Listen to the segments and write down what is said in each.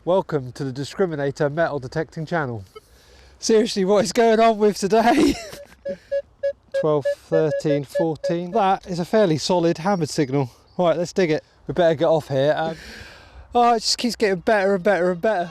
Welcome to the Discriminator metal detecting channel. Seriously, what is going on with today? 12, 13, 14. That is a fairly solid hammered signal. Right, let's dig it. We better get off here. Oh, it just keeps getting better and better and better.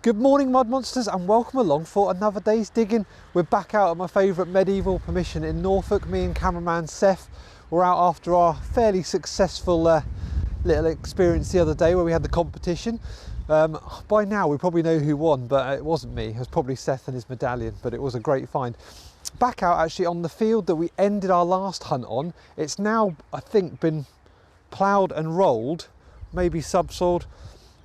Good morning, mud monsters, and welcome along for another day's digging. We're back out at my favourite medieval permission in Norfolk. Me and cameraman Seth were out after our fairly successful little experience the other day where we had the competition. By now we probably know who won, but it wasn't me. It was probably Seth and his medallion, but it was a great find. Back out actually on the field that we ended our last hunt on. It's now, I think, been ploughed and rolled, maybe subsoiled.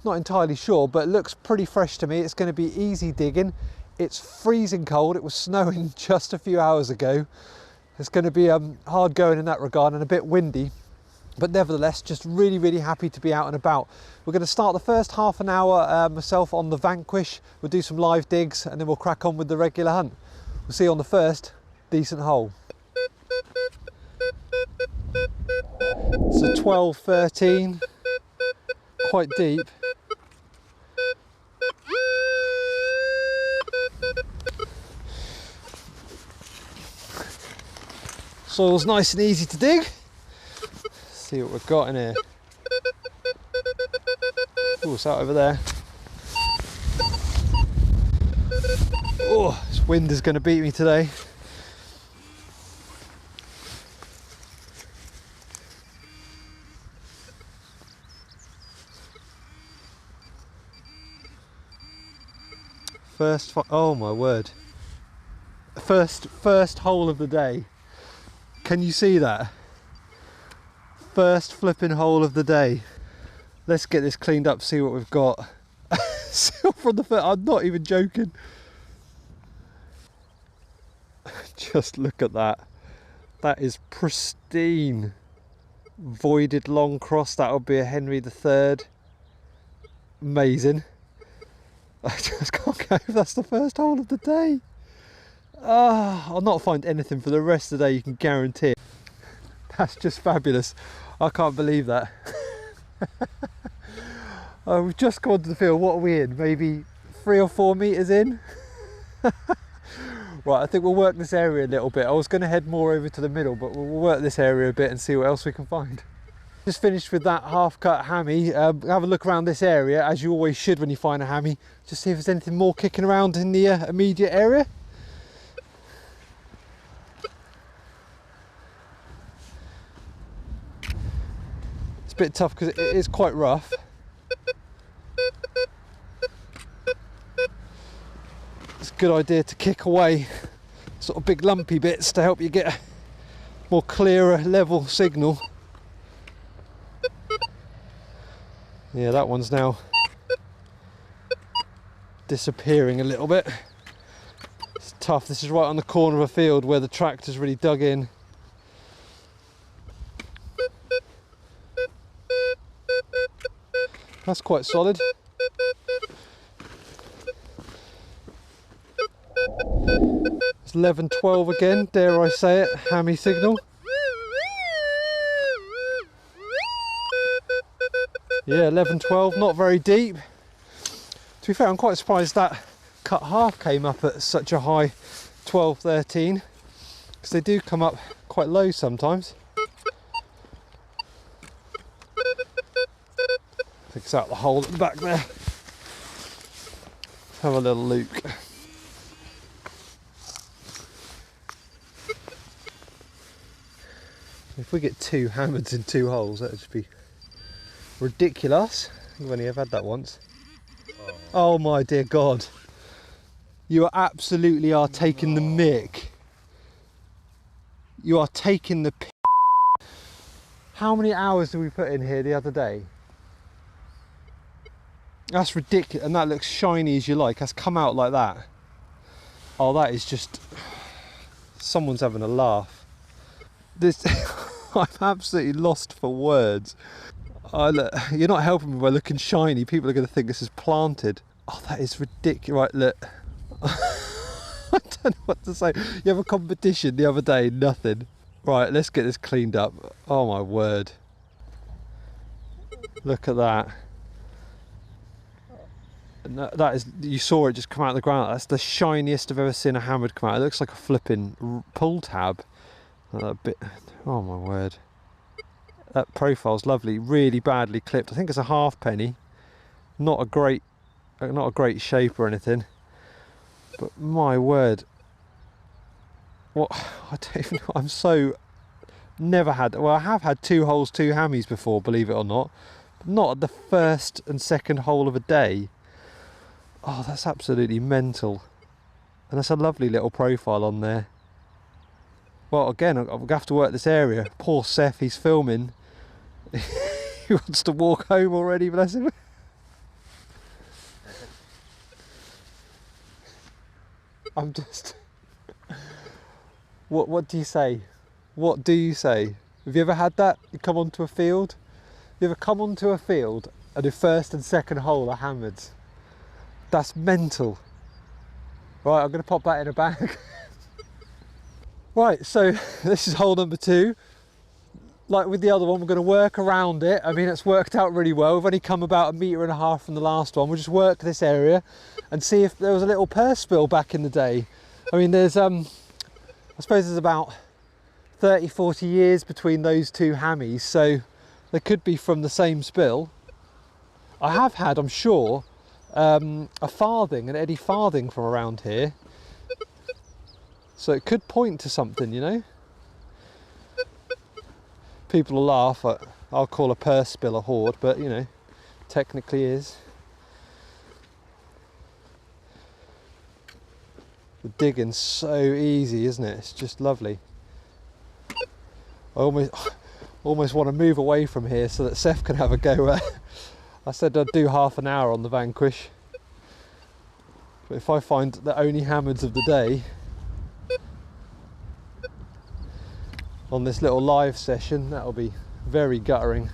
Not entirely sure, but it looks pretty fresh to me. It's going to be easy digging. It's freezing cold. It was snowing just a few hours ago. It's going to be hard going in that regard and a bit windy, but nevertheless just really happy to be out and about. We're going to start the first half an hour myself on the Vanquish. We'll do some live digs and then we'll crack on with the regular hunt. We'll see you on the first decent hole. It's a 12, 13, quite deep. Soil's nice and easy to dig. Let's see what we've got in here. Oh, it's out over there. Oh, this wind is going to beat me today. Oh my word. First hole of the day. Can you see that? First flipping hole of the day. Let's get this cleaned up, see what we've got. From the first, I'm not even joking. Just look at that. That is pristine. Voided long cross, that'll be a Henry III. Amazing. I just can't go if that's the first hole of the day. I'll not find anything for the rest of the day, you can guarantee. That's just fabulous. I can't believe that. We've just gone to the field. What are we in? Maybe 3 or 4 meters in? Right, I think we'll work this area a little bit. I was going to head more over to the middle, but we'll work this area a bit and see what else we can find. Just finished with that half-cut hammy. Have a look around this area, as you always should when you find a hammy. Just see if there's anything more kicking around in the immediate area. It's a bit tough because it is quite rough. It's a good idea to kick away sort of big lumpy bits to help you get a more clearer level signal. Yeah, that one's now disappearing a little bit. It's tough. This is right on the corner of a field where the tractor's really dug in. That's quite solid. It's 11, 12 again, dare I say it, hammy signal. Yeah, 11, 12, not very deep. To be fair, I'm quite surprised that cut half came up at such a high 12, 13, because they do come up quite low sometimes. I think it's out the hole at the back there. Let's have a little look. If we get 2 hammers in 2 holes, that would just be ridiculous. I've only ever had that once. Oh my dear God. You absolutely are taking the mick. You are taking the piss. How many hours did we put in here the other day? That's ridiculous, and that looks shiny as you like. That's come out like that. Oh, that is just... Someone's having a laugh. This... I'm absolutely lost for words. Look, you're not helping me by looking shiny. People are going to think this is planted. Oh, that is ridiculous. Right, look. I don't know what to say. You have a competition the other day, nothing. Right, let's get this cleaned up. Oh my word. Look at that. That is, you saw it just come out of the ground. That's the shiniest I've ever seen a hammered come out. It looks like a flipping pull tab. That bit, oh my word. That profile's lovely, really badly clipped. I think it's a halfpenny. Not a great shape or anything. But my word. What, I don't even know, I'm so, never had, well I have had 2 holes, 2 hammies before, believe it or not. But not at the first and second hole of a day. Oh, that's absolutely mental. And that's a lovely little profile on there. Well, again, I'll have to work this area. Poor Seth, he's filming. He wants to walk home already, bless him. I'm just... What do you say? What do you say? Have you ever had that? You come onto a field? You ever come onto a field and the first and second hole are hammered? That's mental. Right, I'm going to pop that in a bag. Right, so this is hole number 2. Like with the other one, we're going to work around it. I mean, it's worked out really well. We've only come about 1.5 meters from the last one. We'll just work this area and see if there was a little purse spill back in the day. I mean, there's, I suppose there's about 30, 40 years between those 2 hammies, so they could be from the same spill. I have had, I'm sure, a farthing, an Eddie farthing from around here. So it could point to something, you know. People will laugh at, I'll call a purse spill a hoard, but you know, technically is. The digging's so easy, isn't it? It's just lovely. I almost want to move away from here so that Seth can have a go at. I said I'd do half an hour on the Vanquish. But if I find the only hammereds of the day on this little live session, that'll be very guttering.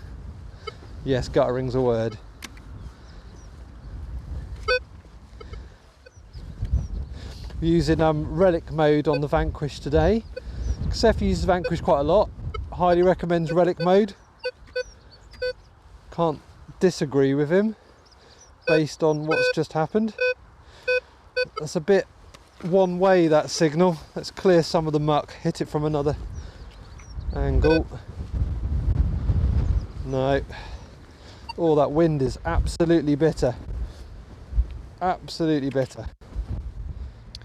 Yes, guttering's a word. We're using relic mode on the Vanquish today. Seth uses Vanquish quite a lot. Highly recommends relic mode. Can't disagree with him based on what's just happened. That's a bit one way, that signal. Let's clear some of the muck, hit it from another angle. No. Oh, that wind is absolutely bitter. Absolutely bitter.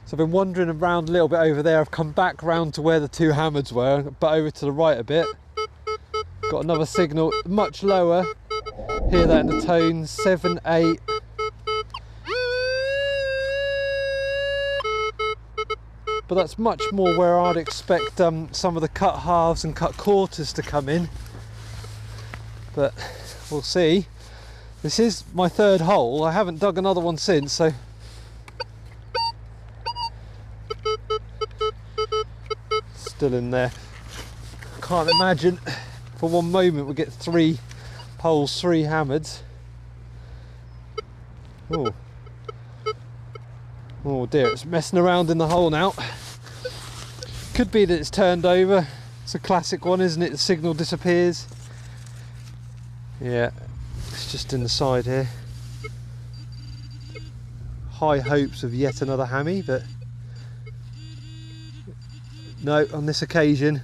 So I've been wandering around a little bit over there. I've come back round to where the 2 hammereds were, but over to the right a bit. Got another signal much lower. Hear that in the tone, 7, 8. But that's much more where I'd expect some of the cut halves and cut quarters to come in. But we'll see. This is my 3rd hole. I haven't dug another one since, so still in there. Can't imagine for one moment we get 3 poles, 3 hammereds. Oh. Oh dear, it's messing around in the hole now. Could be that it's turned over. It's a classic one, isn't it? The signal disappears. Yeah, it's just in the side here. High hopes of yet another hammy, but no, on this occasion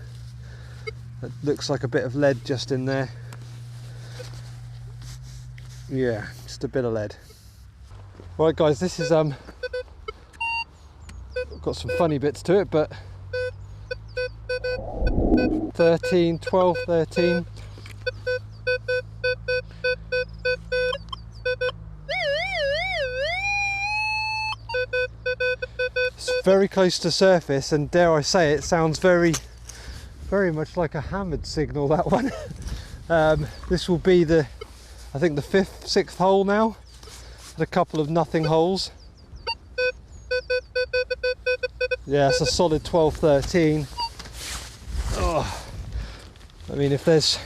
it looks like a bit of lead just in there. Yeah, just a bit of lead. Right guys, this is got some funny bits to it, but 13, 12, 13. It's very close to surface, and dare I say it, sounds very much like a hammered signal, that one. This will be the, I think the 5th, 6th hole now. Had a couple of nothing holes. Yeah, it's a solid 12, 13. Oh, I mean, if there's,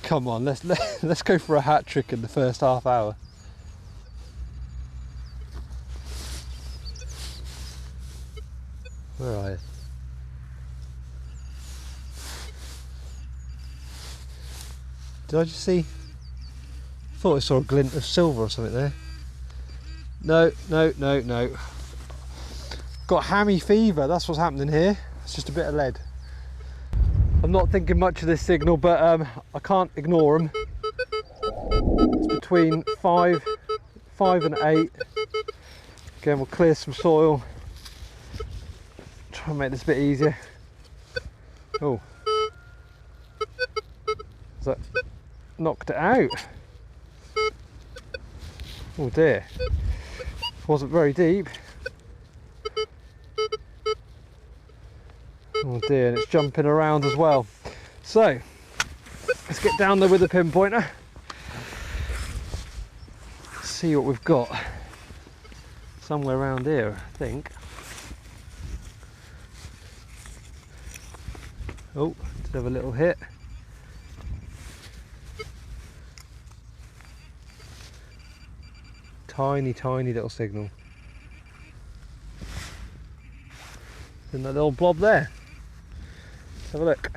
come on, let's go for a hat trick in the first half hour. Where are you? Did I just see? I thought I saw a glint of silver or something there. No, no, no, no. Got hammy fever, that's what's happening here. It's just a bit of lead. I'm not thinking much of this signal, but I can't ignore them. It's between 5 and 8. Again, we'll clear some soil. Try and make this a bit easier. Oh. Is that knocked it out? Oh dear. Wasn't very deep. Oh dear, and it's jumping around as well. So, let's get down there with the pinpointer. See what we've got. Somewhere around here, I think. Oh, did have a little hit. Tiny, tiny little signal. And that little blob there. Let's have a look.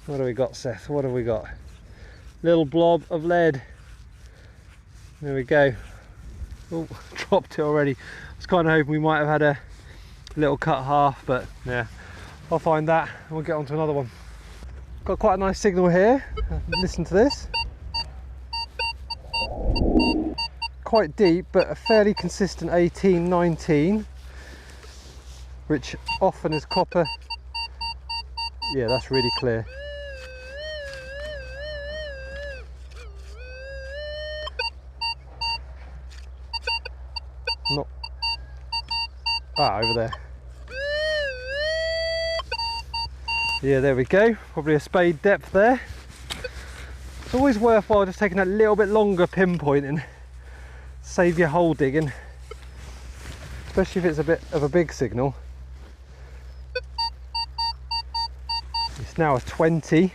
What do we got, Seth? What have we got? Little blob of lead. There we go. Oh, dropped it already. I was kind of hoping we might have had a little cut half, but yeah, I'll find that and we'll get on to another one. Got quite a nice signal here. Listen to this. Quite deep, but a fairly consistent 18, 19, which often is copper. Yeah, that's really clear. Not over there. Yeah, there we go. Probably a spade depth there. It's always worthwhile just taking a little bit longer pinpointing. Save your hole digging, especially if it's a bit of a big signal. It's now a 20.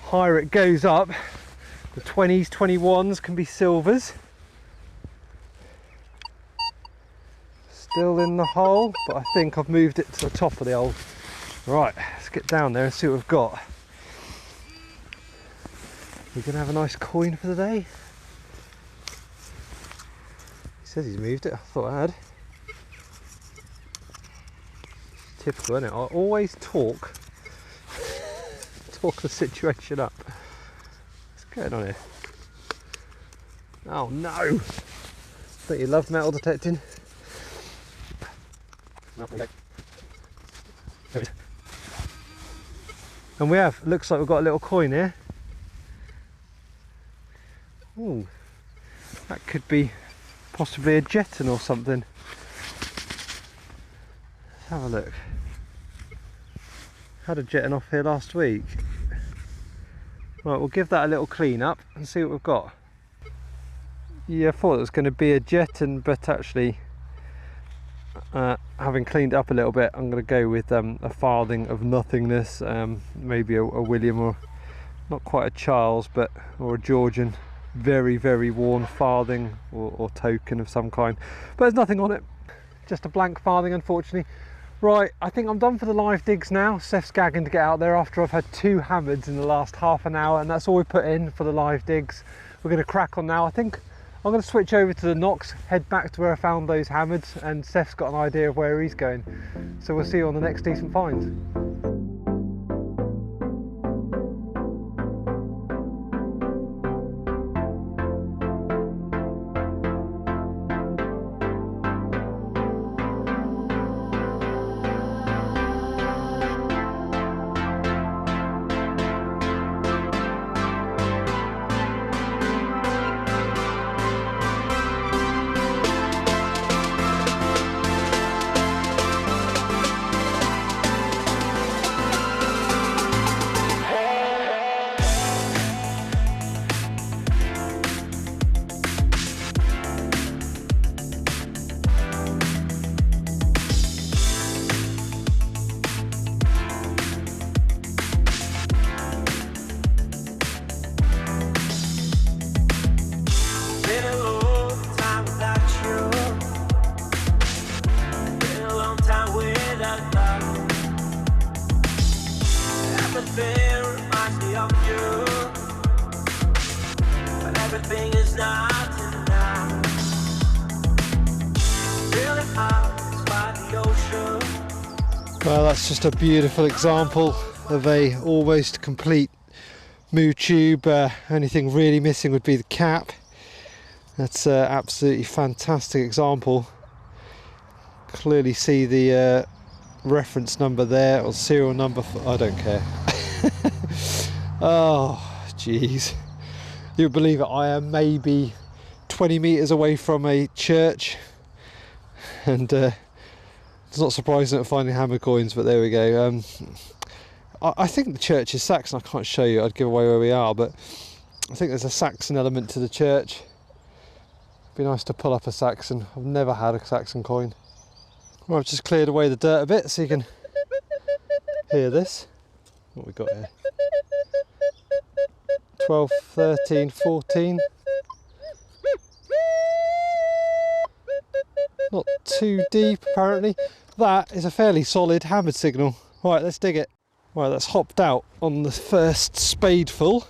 Higher it goes up, the 20s, 21s can be silvers. Still in the hole, but I think I've moved it to the top of the hole. Right, let's get down there and see what we've got. We're gonna have a nice coin for the day. He says he's moved it, I thought I had. Typical, isn't it? I always talk the situation up. What's going on here? Oh no! Don't you love metal detecting? And we have, looks like we've got a little coin here. Ooh, that could be possibly a jeton or something. Let's have a look. Had a jeton off here last week. Right, we'll give that a little clean up and see what we've got. Yeah, I thought it was going to be a jeton, but actually having cleaned up a little bit, I'm going to go with a farthing of nothingness, maybe a William, or not quite a Charles, but or a Georgian, very, very worn farthing or token of some kind. But there's nothing on it, just a blank farthing, unfortunately. Right, I think I'm done for the live digs now. Seth's gagging to get out there after I've had 2 hammers in the last half an hour, and that's all we put in for the live digs. We're going to crack on now. I think I'm going to switch over to the Knox, head back to where I found those hammers, and Seth's got an idea of where he's going. So we'll see you on the next decent finds. of you, but everything is not enough. Really hard by the ocean. Well, that's just a beautiful example of a almost complete moo tube. Only thing really missing would be the cap. That's an absolutely fantastic example. Clearly see the reference number there, or serial number for, I don't care. Oh jeez, you believe it, I am maybe 20 meters away from a church, and it's not surprising at finding hammer coins, but there we go. I think the church is Saxon. I can't show you, I'd give away where we are, but I think there's a Saxon element to the church. Be nice to pull up a Saxon. I've never had a Saxon coin. Well, I've just cleared away the dirt a bit so you can hear this. What we got here? 12, 13, 14. Not too deep apparently. That is a fairly solid hammered signal. Right, let's dig it. Right, that's hopped out on the first spadeful.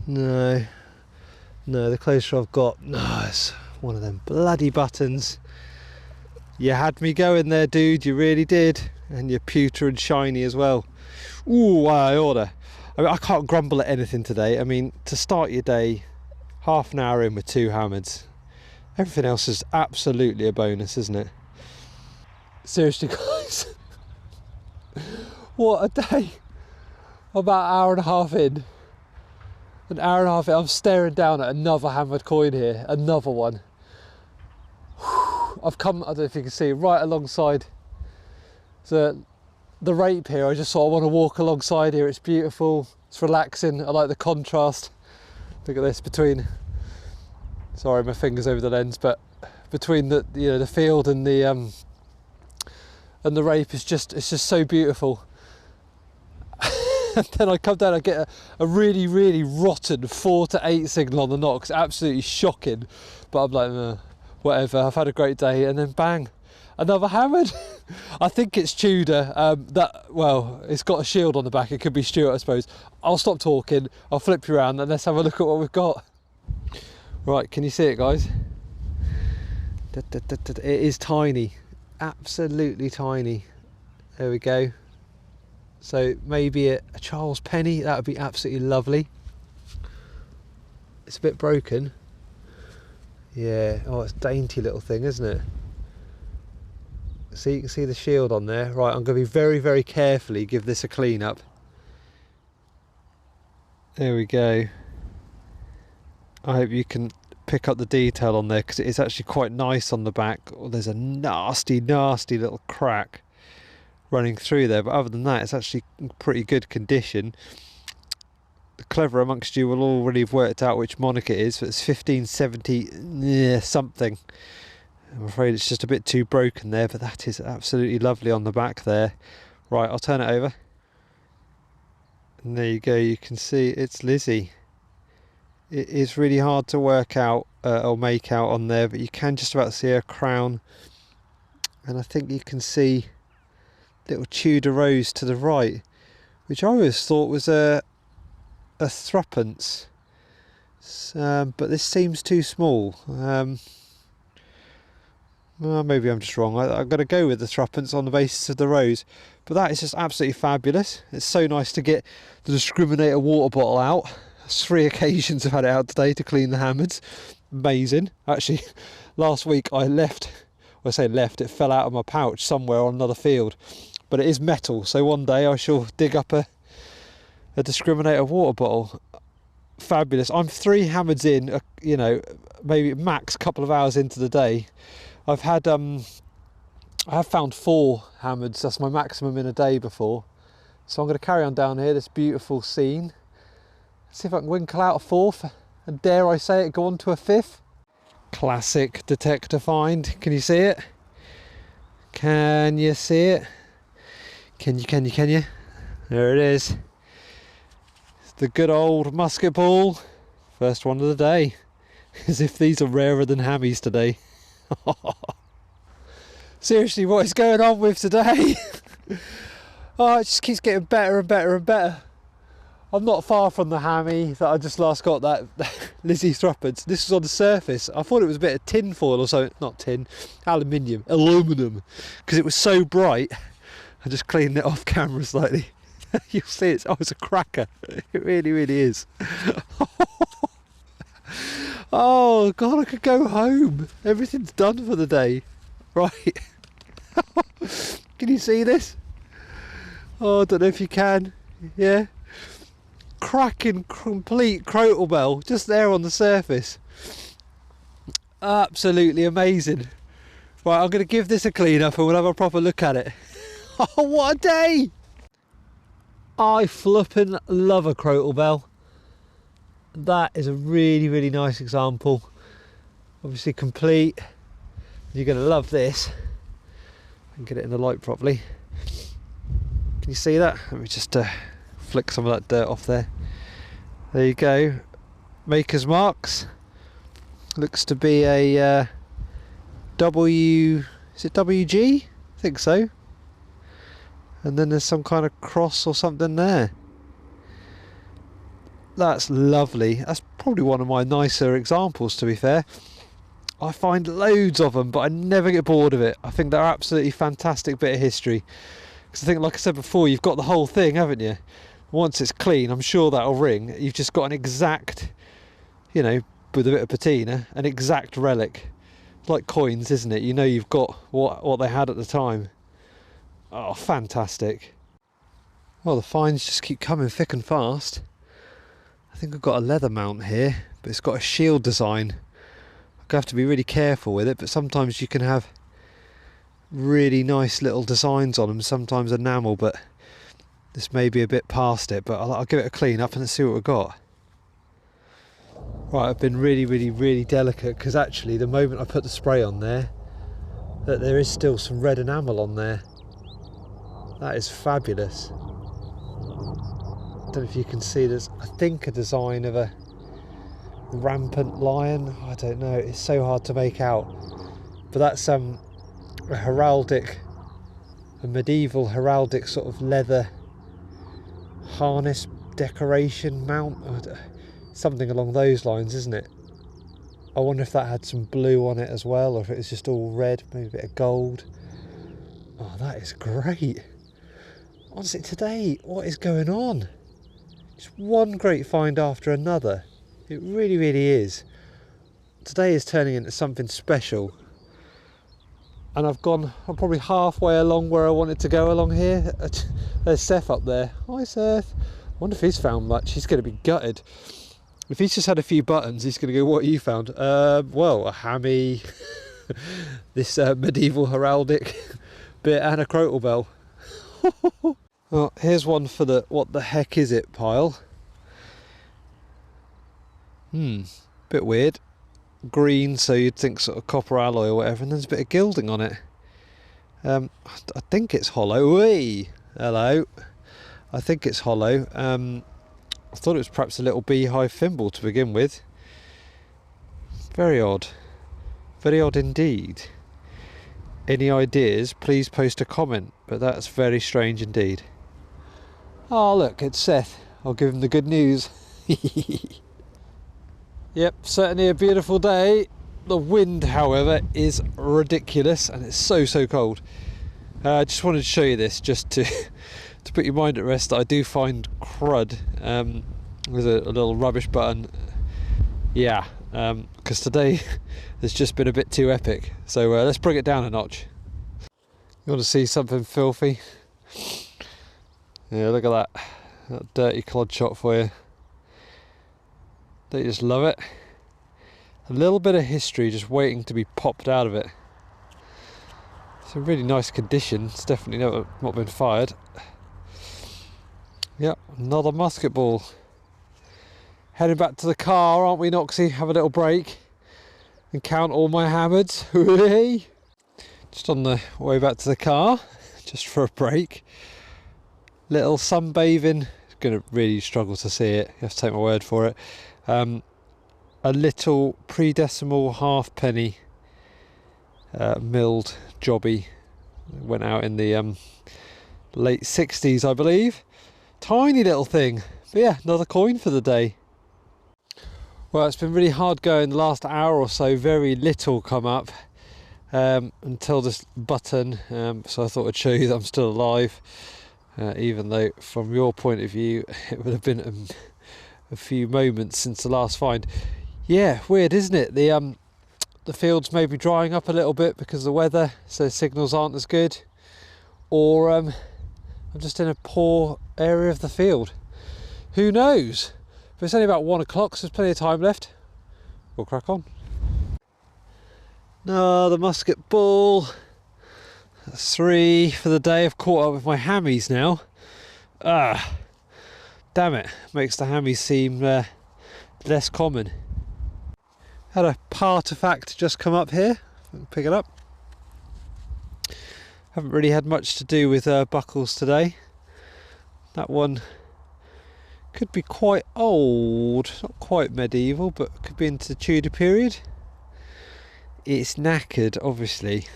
No, the closer I've got, no, it's one of them bloody buttons. You had me going there, dude, you really did. And you're pewter and shiny as well. Ooh, I order. I mean, I can't grumble at anything today. I mean, to start your day, half an hour in with 2 hammers. Everything else is absolutely a bonus, isn't it? Seriously, guys. What a day. About an hour and a half in. An hour and a half in, I'm staring down at another hammered coin here. Another one. I've come, I don't know if you can see, right alongside the rape here. I just sort of want to walk alongside here. It's beautiful, it's relaxing. I like the contrast. Look at this between, sorry my finger's over the lens, but between the, you know, the field and the rape is just, it's just so beautiful. And then I come down, I get a really, really rotten 4 to 8 signal on the knock. It's absolutely shocking, but I'm like, whatever, I've had a great day, and then bang, another hammered. I think it's Tudor. Well, it's got a shield on the back. It could be Stuart, I suppose. I'll stop talking, I'll flip you around, and let's have a look at what we've got. Right, can you see it, guys? It is tiny, absolutely tiny. There we go. So maybe a Charles penny, that would be absolutely lovely. It's a bit broken. Yeah, oh, it's a dainty little thing, isn't it? See, you can see the shield on there. Right, I'm going to be very, very carefully give this a clean up. There we go. I hope you can pick up the detail on there, because it is actually quite nice on the back. Oh, there's a nasty, nasty little crack running through there, but other than that, it's actually in pretty good condition. The clever amongst you will already have worked out which monarch it is. So it's 1570 something. I'm afraid it's just a bit too broken there, but that is absolutely lovely on the back there. Right, I'll turn it over. And there you go, you can see it's Lizzie. It is really hard to work out or make out on there, but you can just about see her crown. And I think you can see little Tudor rose to the right, which I always thought was a threepence, but this seems too small. Well, maybe I'm just wrong. I've got to go with the threepence on the basis of the rose, but that is just absolutely fabulous. It's so nice to get the discriminator water bottle out. There's 3 occasions I've had it out today to clean the hammers. Amazing. Actually, last week I left, well, I say left, it fell out of my pouch somewhere on another field, but it is metal, so one day I shall dig up a discriminator water bottle. Fabulous. I'm 3 hammers in, you know, maybe max a couple of hours into the day. I've had I have found 4 hammers. That's my maximum in a day before. So I'm going to carry on down here, this beautiful scene. See if I can winkle out a 4th, and dare I say it, go on to a 5th. Classic detector find. Can you see it? Can you see it? Can you? There it is. It's the good old musket ball. First one of the day. As if these are rarer than hammies today. Seriously, what is going on with today? Oh, it just keeps getting better and better and better. I'm not far from the hammy that I just last got, that Lizzie Thruppence. This was on the surface. I thought it was a bit of tin foil or something. Not tin, aluminum, because it was so bright. I just cleaned it off camera slightly. You'll see it's a cracker. It really, really is. Oh God, I could go home. Everything's done for the day. Right. Can you see this? Oh, I don't know if you can. Yeah. Cracking complete crotal bell just there on the surface. Absolutely amazing. Right, I'm going to give this a clean up and we'll have a proper look at it. Oh, what a day! I flippin' love a crotal bell. That is a really, really nice example. Obviously complete. You're going to love this. I can get it in the light properly. Can you see that? Let me just flick some of that dirt off there. There you go. Maker's marks. Looks to be a W. Is it WG? I think so. And then there's some kind of cross or something there. That's lovely. That's probably one of my nicer examples, to be fair. I find loads of them, but I never get bored of it. I think they're absolutely fantastic bit of history. Because I think, like I said before, you've got the whole thing, haven't you? Once it's clean, I'm sure that'll ring. You've just got an exact, you know, with a bit of patina, an exact relic. It's like coins, isn't it? You know you've got what they had at the time. Oh, fantastic. Well, the finds just keep coming thick and fast. I think I've got a leather mount here, but it's got a shield design. I have to be really careful with it, but sometimes you can have really nice little designs on them, sometimes enamel, but this may be a bit past it, but I'll give it a clean up and let's see what we've got. Right, I've been really, really, really delicate, because actually the moment I put the spray on there, that there is still some red enamel on there. That is fabulous. I don't know if you can see, there's I think a design of a rampant lion. I don't know, it's so hard to make out, but that's a heraldic, a medieval heraldic sort of leather harness decoration mount, something along those lines, isn't it? I wonder if that had some blue on it as well, or if it was just all red, maybe a bit of gold. Oh, that is great. Honestly, today, what is going on? Just one great find after another. It really, really is. Today is turning into something special. And I'm probably halfway along where I wanted to go along here. There's Seth up there. Hi, Seth. I wonder if he's found much. He's going to be gutted. If he's just had a few buttons, he's going to go, what have you found? Well, a hammy, this medieval heraldic bit and a crotal bell. Well, here's one for the what the heck is it pile. Bit weird. Green, so you'd think sort of copper alloy or whatever, and there's a bit of gilding on it. I think it's hollow. Whee! Hello. I think it's hollow. I thought it was perhaps a little beehive thimble to begin with. Very odd. Very odd indeed. Any ideas, please post a comment, but that's very strange indeed. Oh look, it's Seth. I'll give him the good news. Yep, certainly a beautiful day. The wind, however, is ridiculous and it's so cold. I just wanted to show you this just to to put your mind at rest that I do find crud. There's a little rubbish button. Yeah, because today has just been a bit too epic. So let's bring it down a notch. You want to see something filthy? Yeah, look at that dirty clod shot for you. Don't you just love it? A little bit of history just waiting to be popped out of it. It's a really nice condition. It's definitely not been fired. Yep, another musket ball. Heading back to the car, aren't we, Noxie? Have a little break and count all my hammers. Just on the way back to the car, just for a break. Little sunbathing. Going to really struggle to see it. You have to take my word for it. A little pre-decimal halfpenny milled jobby. Went out in the late 60s, I believe. Tiny little thing, But yeah, another coin for the day. Well, it's been really hard going the last hour or so. Very little come up until this button. So I thought I'd show you that I'm still alive. Even though from your point of view it would have been a few moments since the last find. Yeah, weird, isn't it? The fields may be drying up a little bit because of the weather, so signals aren't as good, or I'm just in a poor area of the field. Who knows? But it's only about 1 o'clock, so there's plenty of time left. We'll crack on. No, the musket ball. That's 3 for the day. I've caught up with my hammies now. Damn it, makes the hammies seem less common. Had a artifact just come up here. Pick it up. Haven't really had much to do with buckles today. That one could be quite old, not quite medieval, but could be into the Tudor period. It's knackered, obviously.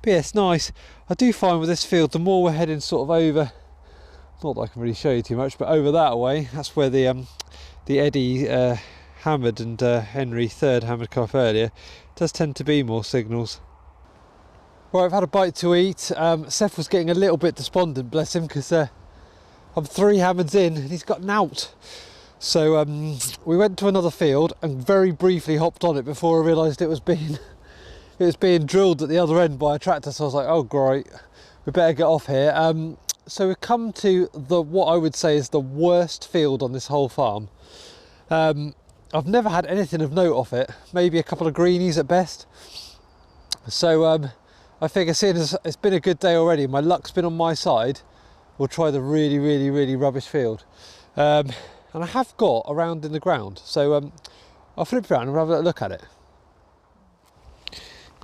But yeah, it's nice. I do find with this field, the more we're heading sort of over, not that I can really show you too much, but over that way, that's where the Eddie hammered and Henry III hammered come up earlier. Does tend to be more signals. Right, I've had a bite to eat. Seth was getting a little bit despondent, bless him, because I'm 3 hammers in and he's got nout. So we went to another field and very briefly hopped on it before I realised it was being drilled at the other end by a tractor. So I was like, oh great, we better get off here. So we've come to what I would say is the worst field on this whole farm. I've never had anything of note off it, maybe a couple of greenies at best. So I figure seeing as it's been a good day already, my luck's been on my side, we'll try the really rubbish field. And I have got a round in the ground, so I'll flip around and have a look at it.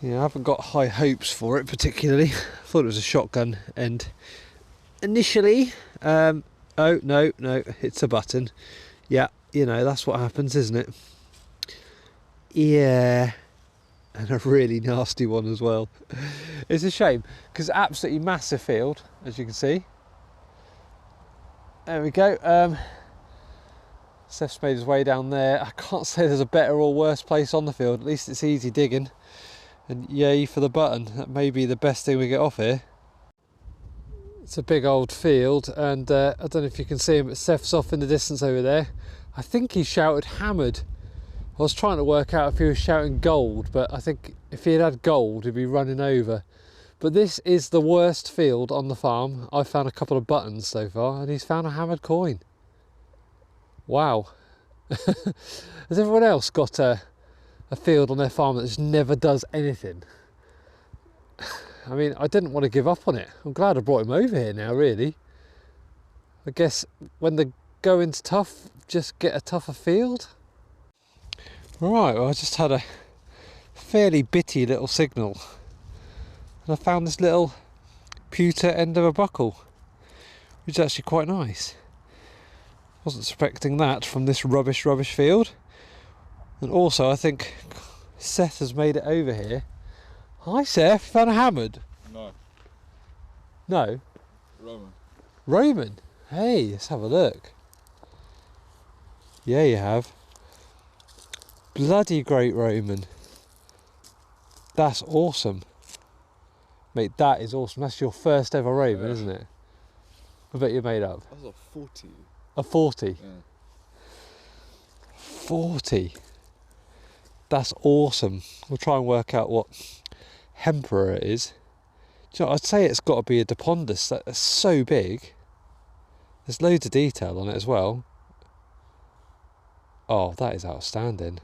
Yeah, I haven't got high hopes for it particularly. I thought it was a shotgun end initially. Oh no, it's a button. Yeah, you know, that's what happens, isn't it? Yeah, and a really nasty one as well. It's a shame because absolutely massive field, as you can see. There we go. Seth's made his way down there. I can't say there's a better or worse place on the field. At least it's easy digging. And yay for the button. That may be the best thing we get off here. It's a big old field, and I don't know if you can see him, but Seth's off in the distance over there. I think he shouted hammered. I was trying to work out if he was shouting gold, but I think if he had gold, he'd be running over. But this is the worst field on the farm. I've found a couple of buttons so far, and he's found a hammered coin. Wow. Has everyone else got a field on their farm that just never does anything? I mean, I didn't want to give up on it. I'm glad I brought him over here now, really. I guess when the going's tough, just get a tougher field. Right, well, I just had a fairly bitty little signal. And I found this little pewter end of a buckle, which is actually quite nice. Wasn't expecting that from this rubbish field. And also I think Seth has made it over here. Hi Seth, found a hammered? No. No? Roman. Roman? Hey, let's have a look. Yeah, you have. Bloody great Roman. That's awesome. Mate, that is awesome. That's your first ever Roman, isn't it? I bet you made up. That was a 40. A 40? Yeah. 40? That's awesome. We'll try and work out what Emperor it is. Do you know, I'd say it's got to be a Detectorist. That's so big. There's loads of detail on it as well. Oh, that is outstanding.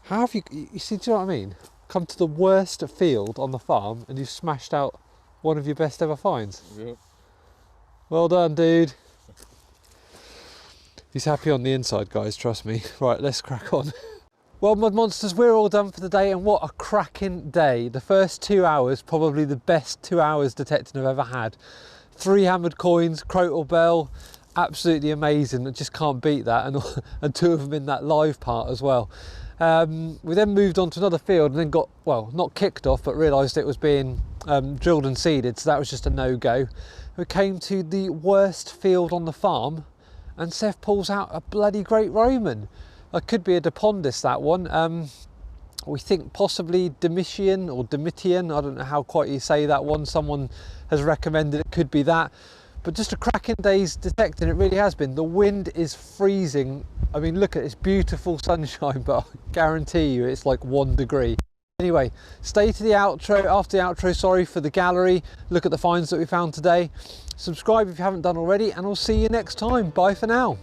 How have you see, do you know what I mean? Come to the worst field on the farm and you've smashed out one of your best ever finds. Yep. Well done, dude. He's happy on the inside, guys, trust me. Right, let's crack on. Well, Mud Monsters, we're all done for the day, and what a cracking day. The first 2 hours, probably the best 2 hours detecting I've ever had. 3 hammered coins, crotal bell, absolutely amazing. I just can't beat that, and 2 of them in that live part as well. We then moved on to another field and then got, well, not kicked off, but realised it was being drilled and seeded, so that was just a no-go. We came to the worst field on the farm, and Seth pulls out a bloody Great Roman. It could be a Detectorist, that one. We think possibly Domitian or Domitian, I don't know how quite you say that one. Someone has recommended it could be that. But just a cracking day's detecting, it really has been. The wind is freezing. I mean, look at this beautiful sunshine, but I guarantee you it's like 1 degree. Anyway, stay to the outro, after the outro, sorry, for the gallery. Look at the finds that we found today. Subscribe if you haven't done already, and I'll see you next time. Bye for now.